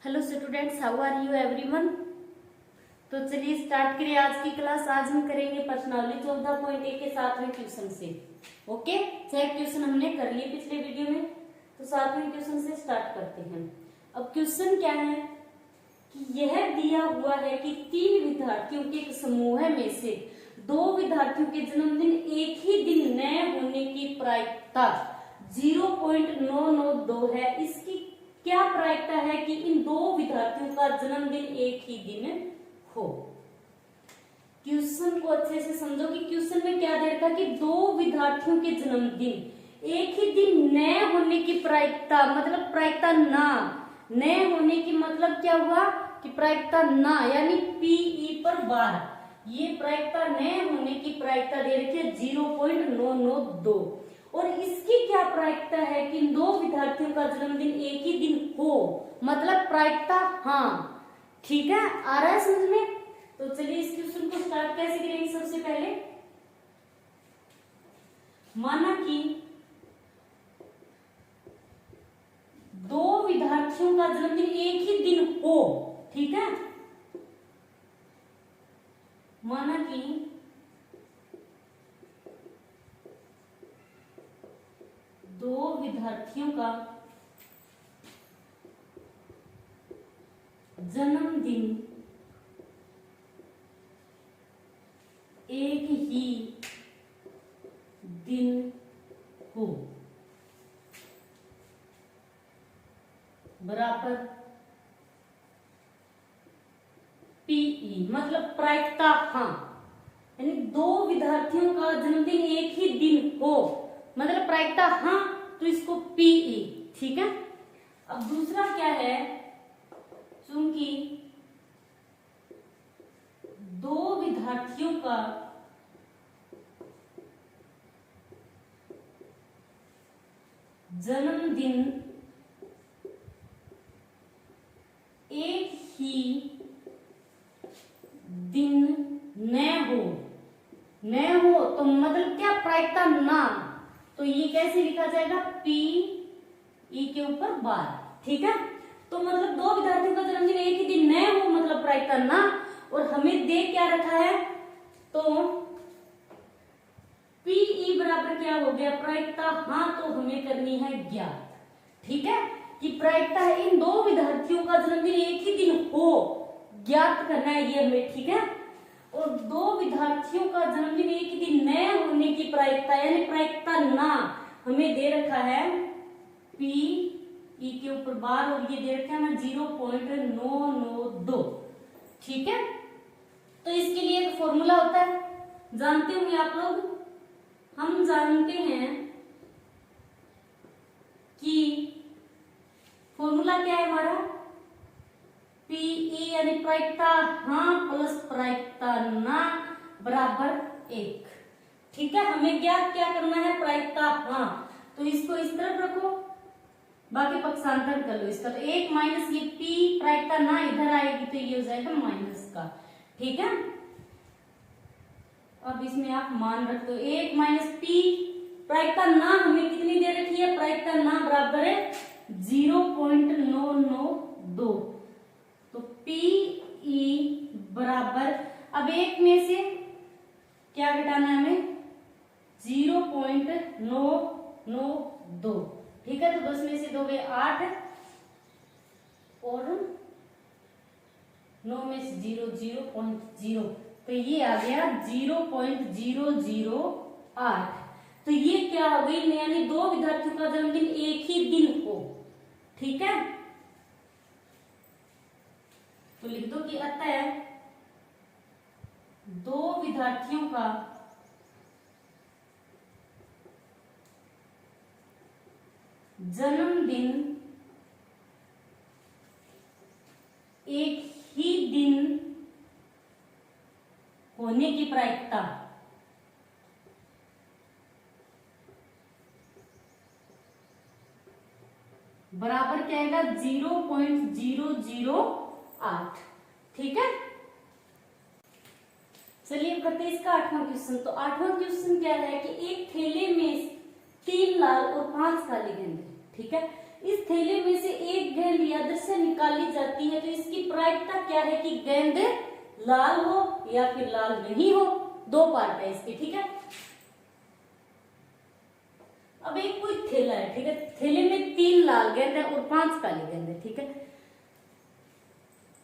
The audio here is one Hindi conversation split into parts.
Hello students, how are you everyone. तो चलिए स्टार्ट करिए आज की क्लास। आज हम करेंगे प्रश्नावली 14.1 के 7वें क्वेश्चन से। ओके, 6 क्वेश्चन हमने कर लिए पिछले वीडियो में, तो 7वें क्वेश्चन से स्टार्ट करते हैं। अब क्वेश्चन क्या है कि यह दिया हुआ है कि 3 विद्यार्थियों के एक समूह में से 2 विद्यार्थियों के जन्मदिन एक ही दिन न होने की प्रायिकता 0.992 है। इसकी क्या प्रायिकता है कि इन 2 विद्यार्थियों का जन्मदिन एक ही दिन हो। क्वेश्चन को अच्छे से समझो कि क्वेश्चन में क्या दे रखा कि 2 विद्यार्थियों के जन्मदिन एक ही दिन न होने की प्रायिकता, मतलब प्रायिकता ना न होने की मतलब क्या हुआ कि प्रायिकता ना, यानी पीई पर बार, ये प्रायिकता न होने की प्रायिकता दे रखी है 0.992। और इसकी क्या प्रायिकता है कि 2 विद्यार्थियों का जन्मदिन एक ही दिन हो, मतलब प्रायिकता हाँ। ठीक है, आ रहा है समझ में। तो चलिए इस क्वेश्चन को स्टार्ट कैसे करेंगे। सबसे पहले माना कि 2 विद्यार्थियों का जन्मदिन एक ही दिन हो। ठीक है, माना कि 2 विद्यार्थियों का जन्मदिन एक ही दिन हो, बराबर पीई, मतलब प्रायिकता हाँ, यानी 2 विद्यार्थियों का जन्मदिन एक ही दिन हो मतलब प्रायिकता हाँ, तो इसको पीई। ठीक है, अब दूसरा क्या है, चूंकि 2 विद्यार्थियों का जन्मदिन एक ही दिन न हो तो मतलब क्या प्रायिकता ना, तो ये कैसे लिखा जाएगा पी ई के ऊपर बार। ठीक है, तो मतलब 2 विद्यार्थियों का जन्मदिन एक ही दिन न हो मतलब प्रायिकता ना, और हमें दे क्या रखा है, तो पीई बराबर क्या हो गया प्रायिकता हाँ, तो हमें करनी है ज्ञात। ठीक है, कि प्रायिकता है इन 2 विद्यार्थियों का जन्मदिन एक ही दिन हो, ज्ञात करना है ये हमें। ठीक है, और 2 विद्यार्थियों का जन्मदिन एक ही दिन न होने की प्रायिकता यानी प्रायिकता ना हमें दे रखा है पी ई के ऊपर बार, और ये दे रखा है 0.992। ठीक है, तो इसके लिए एक फॉर्मूला होता है, जानते होंगे आप लोग। हम जानते हैं कि फॉर्मूला क्या है हमारा, पीई यानी प्रायिकता हाँ प्लस प्रायिकता ना बराबर 1। ठीक है, हमें ज्ञात क्या करना है प्रायिकता हाँ, तो इसको इस तरफ रखो, बाकी पक्षांतर कर लो इसका, तो 1 माइनस ये पी प्रायिकता ना इधर आएगी तो ये हो जाएगा माइनस का। ठीक है, अब इसमें आप मान रख दो 1 माइनस पी प्रायिकता ना हमें कितनी दे रखी है, प्रायिकता ना बराबर है 0.992। तो पीई बराबर, अब 1 में से क्या घटाना है हमें 0.992। ठीक है, तो 10 में से 2 गए 8 और 9 में से 0 0.0, तो ये आ गया 0.008। तो ये क्या हो गई, यानी 2 विद्यार्थियों का जन्मदिन एक ही दिन हो। ठीक है, तो लिख दो कि अतः 2 विद्यार्थियों का जन्मदिन एक ही दिन होने की प्रायिकता बराबर क्या आएगा 0.008। ठीक है, चलिए करते हैं इसका 8वां क्वेश्चन। तो 8वां क्वेश्चन क्या है कि एक थैले में 3 लाल और 5 काले गेंदे, ठीक है, इस थैले में से एक गेंद यादृच्छा निकाली जाती है, तो इसकी प्रायिकता क्या है कि गेंद लाल हो या फिर लाल नहीं हो। दो पार्ट है इसके, ठीक है। अब एक कोई थैला है, ठीक है, थैले में 3 लाल गेंद है और 5 काली गेंद है, ठीक है।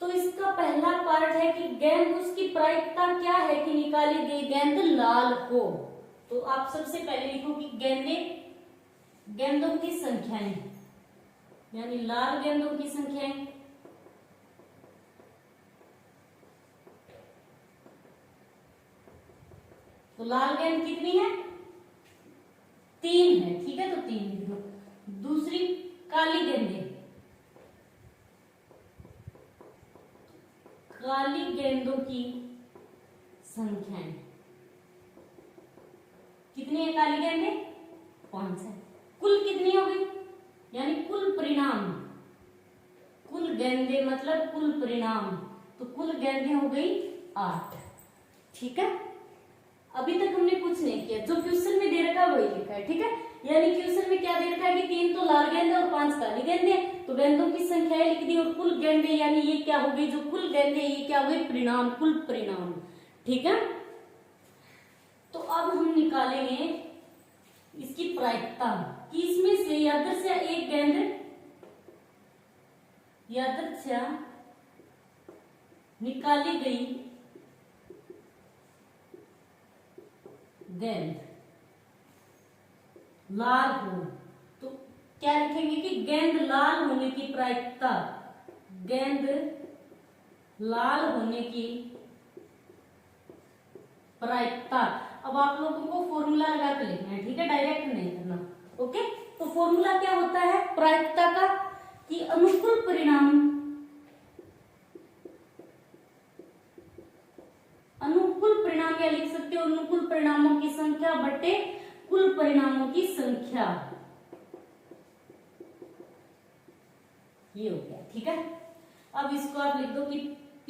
तो इसका पहला पार्ट है कि गेंद, उसकी प्रायिकता क्या है कि निकाली गई गेंद लाल हो। तो आप सबसे पहले लिखो कि गेंदों की संख्याएं, यानी लाल गेंदों की संख्याएं। तो लाल गेंद कितनी है? 3 है, ठीक है, तो 3 लिख दो। दूसरी काली गेंदें, काली गेंदों की संख्याएं कितनी है? काली गेंदें 5 है। कुल कितनी हो गई? यानी कुल परिणाम, कुल गेंदें मतलब कुल परिणाम, तो कुल गेंदें हो गई 8, ठीक है। अभी तक हमने कुछ नहीं किया, जो क्वेश्चन में दे रखा है वही लिखा है, ठीक है। यानी क्वेश्चन में क्या दे रखा है कि 3 तो लाल गेंद और 5 काली गेंदे, तो गेंदों की संख्याएं लिख दी और कुल गेंदे, यानी ये क्या हो गई, जो कुल गेंदे ये क्या हो गई? परिणाम, कुल परिणाम, ठीक है। तो अब हम निकालेंगे इसकी प्रायिकता कि इसमें से यादृच्छा एक गेंद, यादृच्छा निकाली गई गेंद लाल हो, तो क्या लिखेंगे कि गेंद लाल होने की प्रायिकता, गेंद लाल होने की प्रायिकता। अब आप लोगों को फॉर्मूला लगा के लिखना है, ठीक है, डायरेक्ट नहीं करना, ओके। तो फॉर्मूला क्या होता है प्रायिकता का कि अनुकूल परिणाम, अनुकूल परिणाम क्या लिख सकते हो? अनुकूल परिणामों की संख्या बटे कुल परिणामों की संख्या, ये हो गया, ठीक है। अब इसको आप लिख दो कि P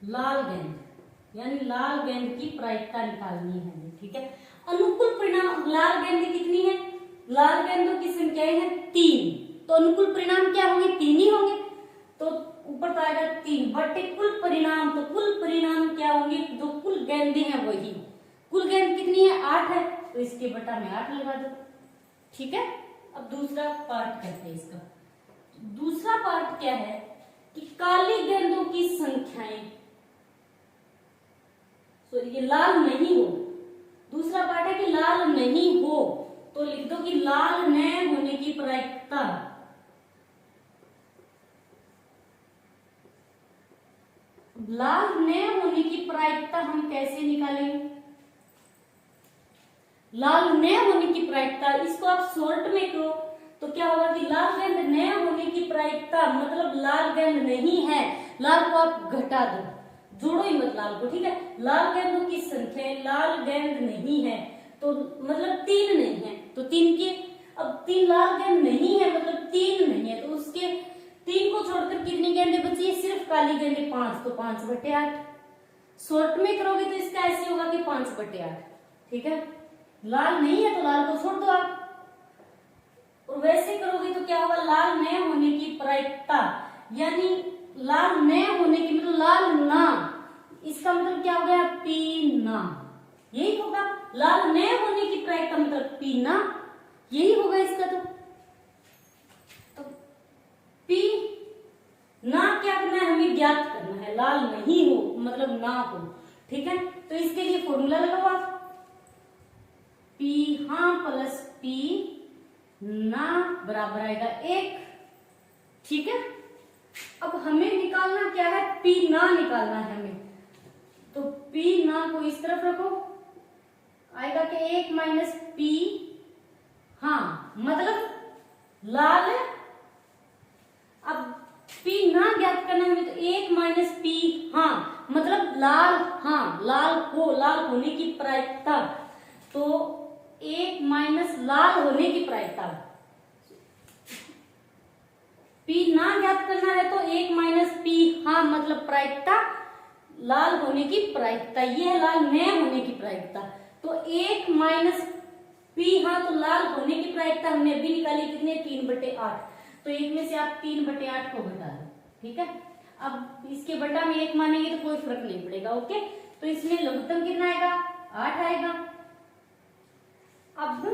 लाल गेंद, यानी लाल गेंद की प्रायिकता निकालनी है, ठीक है। अनुकूल परिणाम, लाल गेंद कितनी है? लाल गेंदों की संख्याएं है 3, तो अनुकूल परिणाम क्या होंगे? 3 ही होंगे, तो ऊपर तो आएगा 3 बटे कुल परिणाम, तो कुल परिणाम क्या होंगे? जो कुल गेंदें हैं वही, कुल गेंद कितनी है? 8 है, तो इसके बटा में 8 लगा दो, ठीक है। अब दूसरा पार्ट करते हैं इसका। दूसरा पार्ट क्या है कि काली गेंदों की संख्याएं, सॉरी ये लाल नहीं हो, दूसरा पार्ट है कि लाल नहीं हो, तो लिख दो कि लाल न होने की प्रायिकता, लाल न होने की प्रायिकता हम कैसे निकालेंगे? लाल न होने की प्रायिकता, इसको आप शॉर्ट में करो तो क्या होगा कि लाल गेंद न होने की प्रायिकता मतलब लाल गेंद नहीं है, लाल को आप घटा दो, जोड़ो ही मत लाल को, ठीक है। लाल गेंदों की संख्या, लाल गेंद नहीं है तो मतलब 3 नहीं है, तो 3 की, अब 3 लाल गेंद नहीं है मतलब 3 नहीं है, तो उसके 3 को छोड़कर कितनी गेंदें बची है? सिर्फ काली गेंदें 5, तो 5 बटे 8। शॉर्ट में करोगे तो इसका ऐसे होगा कि 5 बटे 8, ठीक है। लाल नहीं है तो लाल को छोड़ दो आप, और वैसे करोगे तो क्या होगा? लाल न होने की प्रायिकता, यानी लाल न होने की मतलब लाल ना, इसका मतलब क्या हो गया? पी ना, यही होगा। लाल न होने की प्रायिकता मतलब पी ना, यही होगा इसका। तो पी ना क्या करना है? हमें ज्ञात करना है, लाल नहीं हो मतलब ना हो, ठीक है। तो इसके लिए फॉर्मूला लगाओ आप, पी हाँ प्लस पी ना बराबर आएगा 1, ठीक है। अब हमें निकालना क्या है? पी ना निकालना है हमें, तो पी ना को इस तरफ रखो, आएगा कि 1 माइनस पी हाँ, मतलब लाल, अब पी ना ज्ञात करना हमें, तो 1 माइनस पी हाँ मतलब लाल, हाँ लाल हो, लाल होने की प्रायिकता, तो 1 माइनस लाल होने की प्रायिकता, पी ना ज्ञात करना है तो 1 माइनस पी हाँ मतलब प्रायिकता, लाल होने की प्रायिकता, ये है लाल न होने की प्रायिकता, तो 1 माइनस P, हाँ तो लाल होने की प्रायिकता हमने अभी निकाली कितने, 3/8। तो एक में से आप 3/8 को घटा दो, ठीक है। अब इसके बटा में 1 मानेंगे तो कोई फर्क नहीं पड़ेगा, ओके। तो इसमें लघुत्तम कितना आएगा, 8 आएगा। अब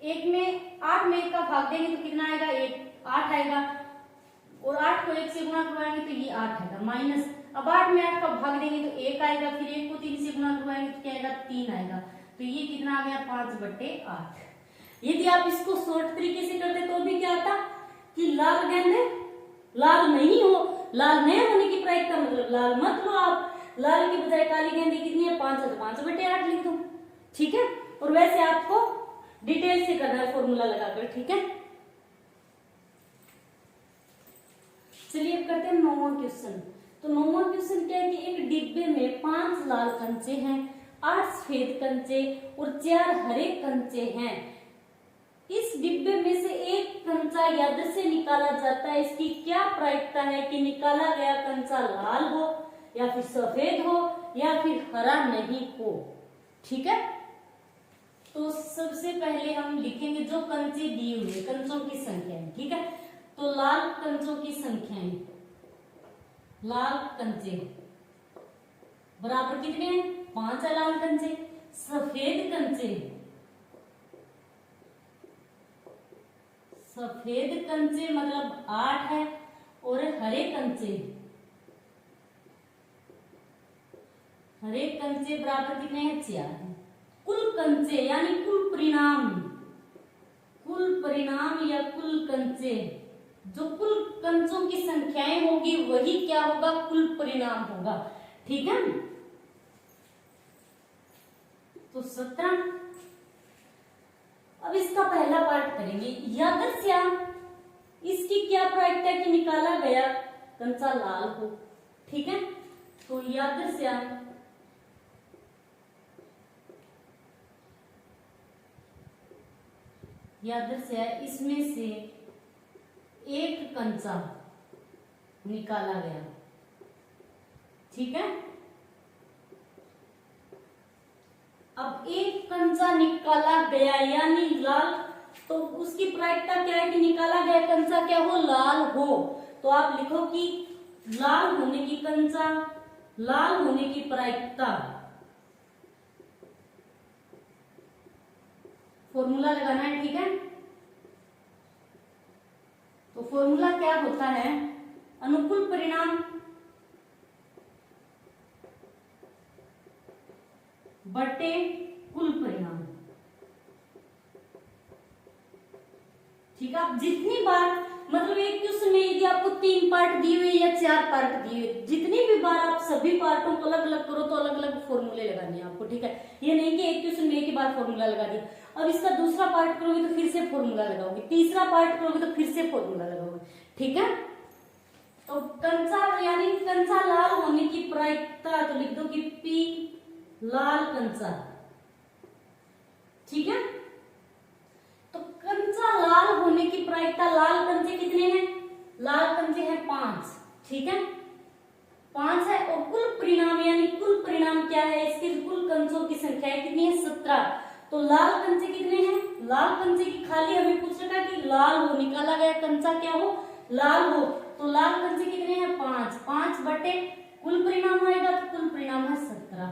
1 में 8 में 1 का भाग देंगे तो कितना आएगा, 8 आएगा। और 8 को 1 से गुणा करवाएंगे तो ये 8 आएगा माइनस। अब 8 में 8 का भाग देंगे तो 1 आएगा, फिर 1 को 3 से गुणा करवाएंगे तो क्या आएगा, 3 आएगा। तो ये कितना आ गया, 5/8। यदि आप इसको शॉर्ट तरीके से करते तो भी क्या आता कि लाल गेंदे लाल नहीं हो, लाल नहीं होने की प्रायिकता मतलब लाल मत लो आप, लाल की बजाय काली गेंदे कितनी है, 5 है तो 5/8 लिख दो, ठीक है। और वैसे आपको डिटेल से करना है फॉर्मूला लगाकर, ठीक है। चलिए अब करते हैं 9वां क्वेश्चन। तो 9वां क्वेश्चन क्या है कि एक डिब्बे में 5 लाल कंचे हैं, 8 सफेद कंचे और 4 हरे कंचे हैं। इस डिब्बे में से एक कंचा यादृच्छिक से निकाला जाता है, इसकी क्या प्रायिकता है कि निकाला गया कंचा लाल हो या फिर सफेद हो या फिर हरा नहीं हो, ठीक है। तो सबसे पहले हम लिखेंगे जो कंचे दिए हुए कंचों की संख्या है, ठीक है। तो लाल कंचों की संख्याएं, लाल कंचे बराबर कितने हैं, 5 है लाल कंचे। सफेद कंचे, सफेद कंचे मतलब 8 है। और हरे कंचे, हरे कंचे बराबर कितने हैं, 4 है। कुल कंचे यानी कुल परिणाम, कुल परिणाम या कुल कंचे, जो कुल कंचों की संख्याएं होगी वही क्या होगा, कुल परिणाम होगा, ठीक है। तो 17। अब इसका पहला पार्ट करेंगे, यादृच्छिक इसकी क्या प्रायिकता कि निकाला गया कंचा लाल हो, ठीक है। तो यादृच्छिक इसमें से एक कंचा निकाला गया, ठीक है। अब एक कंचा निकाला गया यानी लाल, तो उसकी प्रायिकता क्या है कि निकाला गया कंचा क्या हो, लाल हो। तो आप लिखो कि लाल होने की कंचा, लाल होने की प्रायिकता, फॉर्मूला लगाना है, ठीक है। तो फॉर्मूला क्या होता है, अनुकूल परिणाम बटे कुल परिणाम, ठीक है। आप जितनी बार मतलब एक क्वेश्चन में यदि आपको 3 पार्ट दिए हुए या 4 पार्ट दिए हुए, जितनी भी बार आप सभी पार्टों को अलग अलग करो तो अलग अलग फॉर्मूले लगाने हैं आपको, ठीक है। ये नहीं कि एक क्वेश्चन में एक ही बार फॉर्मूला लगा दिया, अब इसका दूसरा पार्ट करोगे तो फिर से फॉर्मूला लगाओगे, तीसरा पार्ट करोगे तो फिर से फॉर्मूला लगाओगे, ठीक है। तो कंचा यानी कंचा लाल होने की प्रायिकता, तो लिख दो कि P लाल कंचा, ठीक है। तो कंचा लाल होने की प्रायिकता, लाल कंचे कितने हैं, लाल कंचे हैं 5, ठीक है, 5 है। और कुल परिणाम यानी कुल परिणाम क्या है, इसके कुल कंचों की संख्या कितनी है, 17। तो लाल कंचे कितने हैं, लाल कंचे की खाली हमें पूछ रखा कि लाल हो, निकाला गया कंचा क्या हो, लाल हो। तो लाल कंचे कितने हैं, 5, 5 बटे कुल परिणाम आएगा तो कुल परिणाम है 17,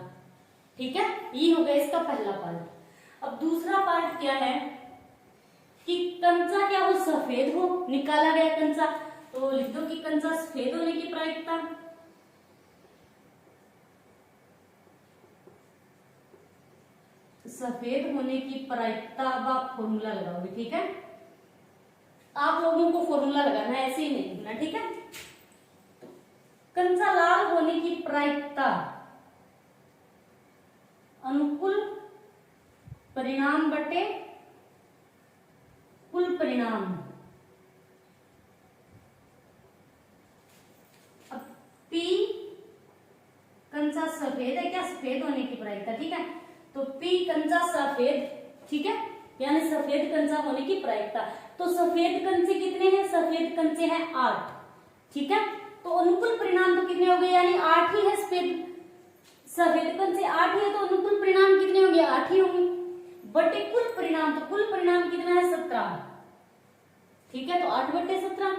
ठीक है। ये हो गया इसका पहला पार्ट। अब दूसरा पार्ट क्या है कि कंचा क्या हो, सफेद हो, निकाला गया कंचा, तो लिख दो कि कंचा सफेद होने की प्रायिकता, सफेद होने की प्रायिकता। अब आप फॉर्मूला लगाओगे, ठीक है। आप लोगों को फॉर्मूला लगाना है, ऐसे ही नहीं लिखना, ठीक है। कंचा लाल होने की प्रायिकता अनुकूल परिणाम बटे कुल परिणाम। अब P कंचा सफेद है, क्या सफेद होने की प्रायिकता, ठीक है। तो P कंचा सफेद, ठीक है, यानी सफेद कंचा होने की प्रायिकता। तो सफेद कंचे कितने हैं, सफेद कंचे हैं 8, ठीक है। तो अनुकूल परिणाम तो कितने हो गए, यानी 8 ही है, सफेद कंचे 8 ही है, तो अनुकूल परिणाम कितने होंगे, 8 ही होंगे। बटे कुल परिणाम, तो कुल परिणाम कितना है 17, ठीक है, तो 8/17।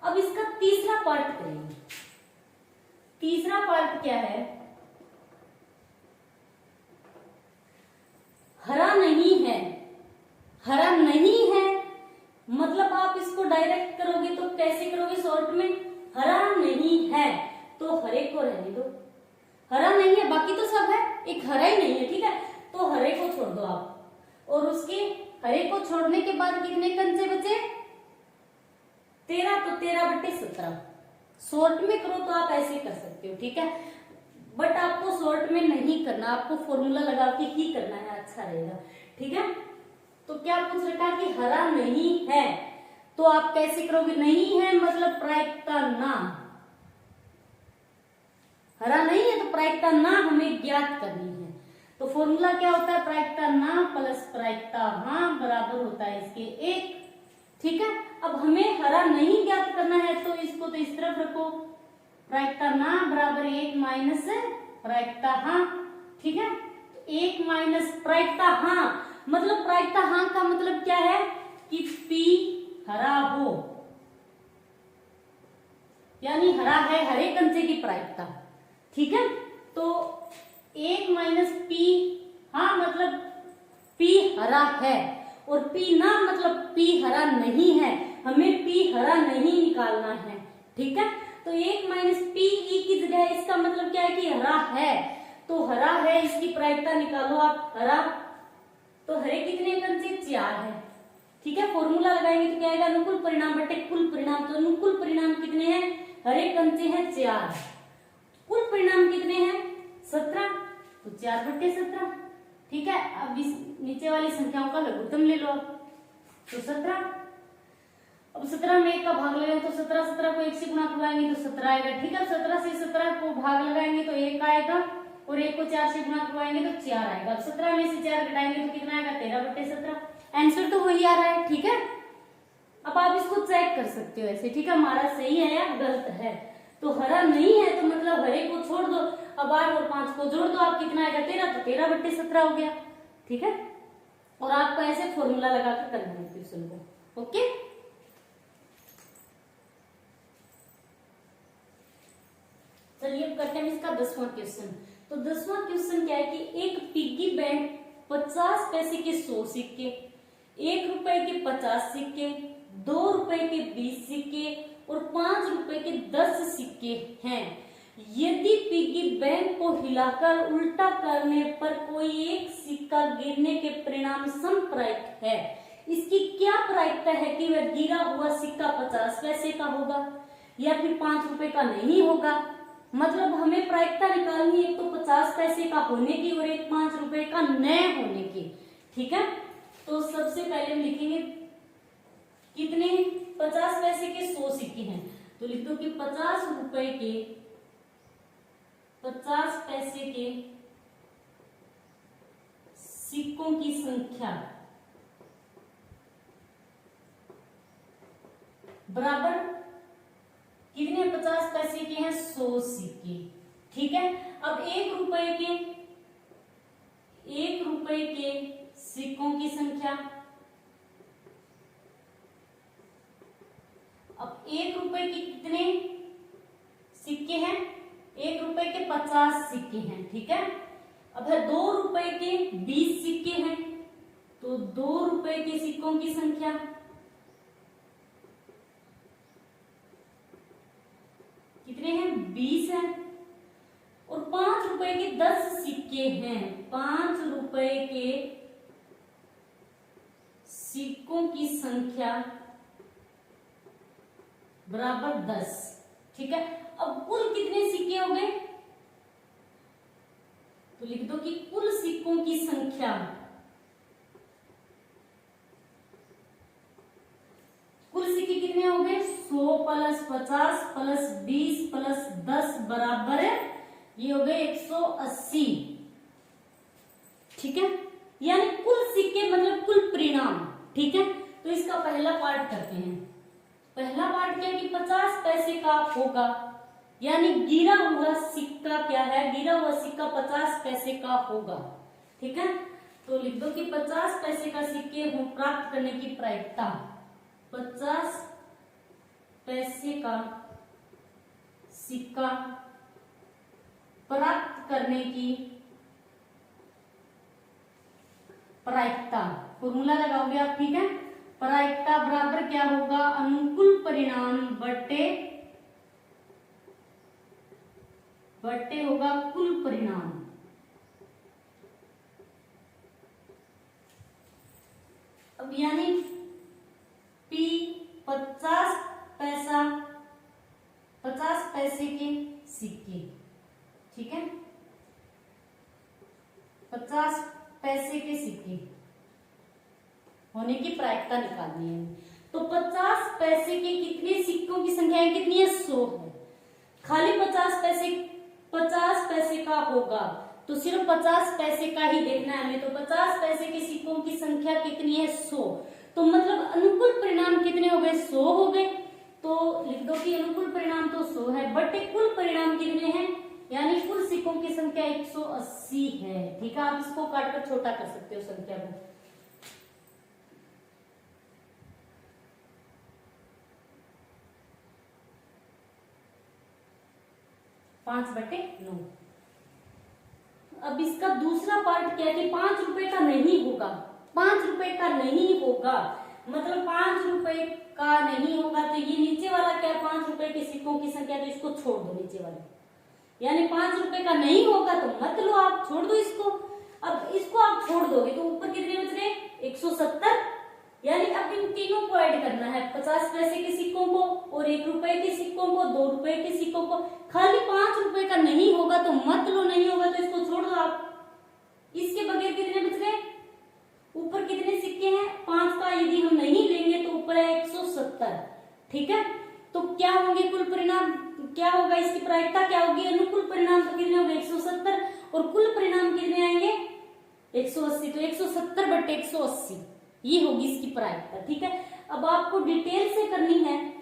अब इसका तीसरा पार्ट करेंगे। तीसरा पार्ट क्या है, हरा नहीं है। हरा नहीं है मतलब आप इसको डायरेक्ट करोगे तो कैसे करोगे, शॉर्ट में, हरा नहीं है तो हरे को रहने दो, हरा नहीं है, बाकी तो सब है, एक हरा ही नहीं है, ठीक है, तो हरे को छोड़ दो आप, और उसके हरे को छोड़ने के बाद कितने कंचे बचे, 13, तो 13/17। शॉर्ट में करो तो आप ऐसे कर सकते हो, ठीक है, बट आपको शॉर्ट में नहीं करना, आपको फॉर्मूला लगा के ही करना है, अच्छा रहेगा, ठीक है। तो क्या पूछ रखा कि हरा नहीं है, तो आप कैसे करोगे, नहीं है मतलब प्रायिकता ना, हरा नहीं है तो प्रायिकता ना हमें ज्ञात करनी है। तो फॉर्मूला क्या होता है, प्रायिकता ना प्लस प्रायिकता हाँ बराबर होता है इसके 1, ठीक है। अब हमें हरा नहीं ज्ञात करना है तो इसको तो इस तरफ रखो, प्रायिकता ना बराबर 1 माइनस प्रायिकता हाँ, ठीक है, 1 माइनस प्रायिकता हाँ, मतलब प्रायिकता हाँ का मतलब क्या है कि P हरा हो, यानी हरा है, हरे कंचे की प्रायिकता, ठीक है। तो 1 माइनस P हाँ मतलब P हरा है, और P ना मतलब P हरा नहीं है, हमें P हरा नहीं निकालना है, ठीक है। तो 1 माइनस P E की जगह इसका मतलब क्या है कि हरा है, तो हरा है, इसकी प्रायिकता निकालो आप, हरा, तो हरे कितने कंचे, 4 है, ठीक है। फॉर्मूला लगाएंगे तो क्या आएगा, अनुकूल परिणाम बटे कुल परिणाम, तो अनुकूल परिणाम कितने हैं, हरे कंचे हैं 4, कुल परिणाम कितने हैं 17, तो 4/17, ठीक है। अब इस नीचे वाली संख्याओं का लघुत्तम ले लो आप, तो 17, अब 17 में 1 का भाग लगाएंगे तो 17 को 1 से गुणा करवाएंगे तो 17 आएगा, ठीक है। 17 से 17 को भाग लगाएंगे तो 1 आएगा, और 1 को 4 से गुणा करवाएंगे तो 4 आएगा। अब 17 में से 4 घटाएंगे तो कितना आएगा, 13/17, आंसर तो वही आ रहा है, ठीक है। अब आप इसको चेक कर सकते हो ऐसे, ठीक है, हमारा सही है या गलत है। तो हरा नहीं है तो मतलब हरे को छोड़ दो, अब 8 और 5 को जोड़ दो, आप कितना आएगा 13, तो 13/17 हो गया, ठीक है। और आपको ऐसे फॉर्मूला लगा कर करना है क्वेश्चन को, ओके। चलिए अब करते हैं इसका 10वां क्वेश्चन। तो 10वां क्वेश्चन क्या है कि एक पिग्गी बैंक 50 पैसे के 100 सिक्के, 1 रुपए के 50 सिक्के, 2 रुपए के 20 सिक्के और 5 रुपए के 10 सिक्के हैं। यदि पिग्गी बैंक को हिलाकर उल्टा करने पर कोई एक सिक्का गिरने के परिणाम समप्रायिक है, इसकी क्या प्रायिकता है कि वह गिरा हुआ सिक्का 50 पैसे का होगा या फिर 5 रुपए का नहीं होगा। मतलब हमें प्रायिकता निकालनी है, एक तो 50 पैसे का होने की और एक 5 रुपए का न होने की, ठीक है। तो सबसे पहले हम लिखेंगे कितने 50 पैसे के 100 सिक्के हैं, तो लिख दो कि 50 रुपए के 50 पैसे के सिक्कों की संख्या बराबर कितने 50 पैसे के हैं 100 सिक्के, ठीक है। अब 1 रुपए के सिक्कों की संख्या, अब 1 रुपए के कितने सिक्के हैं, 1 रुपए के 50 सिक्के हैं, ठीक है। अब है 2 रुपए के 20 सिक्के हैं, तो 2 रुपए के सिक्कों की संख्या कितने हैं 20 हैं, और 5 रुपए के 10 सिक्के हैं, 5 रुपए के सिक्कों की संख्या बराबर 10, ठीक है। अब कुल कितने सिक्के हो गए, तो लिख दो कि कुल सिक्कों की संख्या, कुल सिक्के कितने हो गए 100 प्लस 50 प्लस 20 प्लस 10 बराबर ये हो गए 180, ठीक है। यानी कुल सिक्के मतलब कुल परिणाम, ठीक है। तो इसका पहला पार्ट करते हैं। पहला पार्ट क्या कि 50 पैसे का होगा, यानी गिरा हुआ सिक्का क्या है, गिरा हुआ सिक्का 50 पैसे का होगा, ठीक है। तो लिख दो कि 50 पैसे का सिक्के हो प्राप्त करने की प्रायिकता, 50 पैसे का सिक्का प्राप्त करने की प्रायिकता, फॉर्मूला लगाओगे आप, ठीक है। प्रायिकता बराबर क्या होगा, अनुकूल परिणाम बटे होगा कुल परिणाम। अब यानी P 50 पैसे के सिक्के, ठीक है, 50 पैसे के सिक्के होने की प्रायिकता निकालनी है। तो 50 पैसे के कितने सिक्कों की संख्या है, कितनी है, 100 है। खाली 50 पैसे का होगा तो सिर्फ 50 पैसे का ही देखना है हमें। तो 50 पैसे के सिक्कों की संख्या कितनी है, 100। तो मतलब अनुकूल परिणाम कितने हो गए, 100 हो गए। तो लिख दो कि अनुकूल परिणाम तो 100 है, बटे कुल परिणाम कितने हैं, यानी कुल सिक्कों की संख्या 180 है। ठीक है, आप इसको काटकर छोटा कर सकते हो संख्या को। 5/9। अब इसका दूसरा पार्ट क्या है कि 5 रुपए का नहीं होगा, 5 रुपए का नहीं होगा, मतलब 5 रुपए का नहीं होगा। तो ये नीचे वाला क्या, 5 रुपए के सिक्कों की संख्या, तो इसको छोड़ दो नीचे वाले, यानी 5 रुपए का नहीं होगा तो मत लो, आप छोड़ दो इसको। अब इसको आप छोड़ दोगे तो ऊपर कितने बच रहे, 170। यानी अब इन तीनों को ऐड करना है, 50 पैसे के सिक्कों को और 1 रुपए के सिक्कों को, 2 रुपए के सिक्कों को। खाली 5 रुपए का नहीं होगा तो मत लो, नहीं होगा तो इसको छोड़ दो आप। इसके बगैर कितने बच गए, ऊपर कितने सिक्के हैं, 5 का यदि हम नहीं लेंगे तो ऊपर है 170। ठीक है, तो क्या होंगे कुल परिणाम, क्या होगा इसकी प्रायिकता क्या होगी, अनुकूल परिणाम तो कितने होंगे 170 और कुल परिणाम कितने आएंगे 180। तो 170/180 ये होगी इसकी प्रायिकता। ठीक है, अब आपको डिटेल से करनी है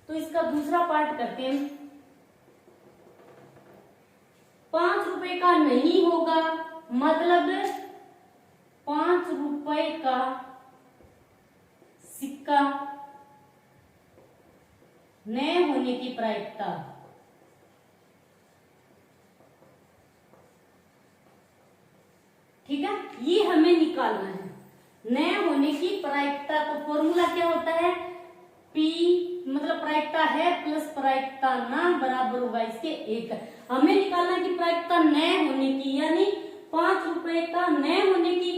तो इसका दूसरा पार्ट करते हैं। 5 रुपए का नहीं होगा मतलब 5 रुपए का सिक्का नए होने की प्रायिकता, ठीक है, ये हमें निकालना है नए होने की प्रायिकता। तो फॉर्मूला क्या होता है, P मतलब प्रायिकता है प्लस प्रायिकता ना बराबर होगा इसके 1। हमें निकालना है कि प्रायिकता नए होने की, यानी 5 रुपए का नए होने की।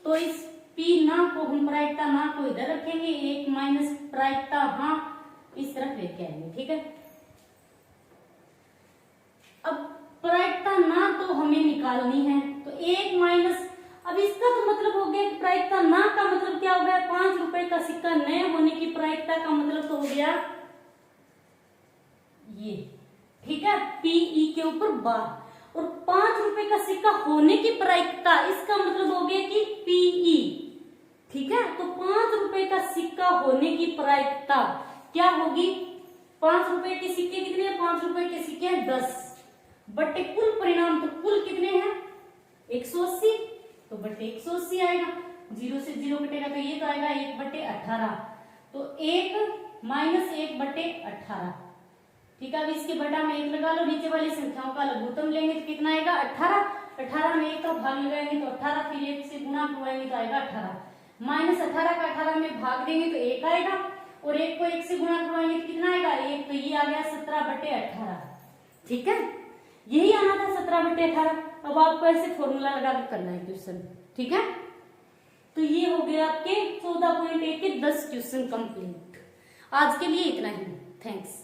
तो इस P ना को हम प्रायिकता ना को इधर रखेंगे, 1 माइनस प्रायिकता हाँ इस तरफ लेके आएंगे। ठीक है, अब प्रायिकता ना तो हमें निकालनी है तो 1 माइनस, अब इसका तो मतलब हो गया कि प्रायिकता ना का मतलब क्या हो गया, 5 रुपए का सिक्का नए होने की प्रायिकता का मतलब तो हो गया ये। ठीक है, पीई के ऊपर बार, और 5 रुपए का सिक्का होने की प्रायिकता इसका मतलब हो गया कि पीई। ठीक है, तो 5 रुपए का सिक्का होने की प्रायिकता क्या होगी, 5 रुपए के सिक्के कितने हैं, 5 रुपए के सिक्के हैं 10 बटे कुल परिणाम, तो कुल कितने हैं 180, तो बटे 180 आएगा, 0 से 0 कटेगा तो ये तो आएगा 1/18। तो 1 माइनस 1/18। ठीक है, अब इसके बटा में 1 लगा लो, नीचे वाली संख्याओं का लघुत्तम लेंगे तो कितना आएगा 18। 18 में 1 का भाग लगाएंगे तो 18, फिर 1 से गुणा करवाएंगे तो आएगा 18, माइनस 18 का 18 में भाग देंगे तो 1 आएगा, और 1 को 1 से गुणा करवाएंगे तो कितना आएगा 1, तो ये आ गया 17/18। ठीक है, यही आना था 17/18। अब आपको ऐसे फॉर्मूला लगा के करना है क्वेश्चन। ठीक है, तो ये हो गया आपके 14.1 के 10 क्वेश्चन कंप्लीट। आज के लिए इतना ही, थैंक्स।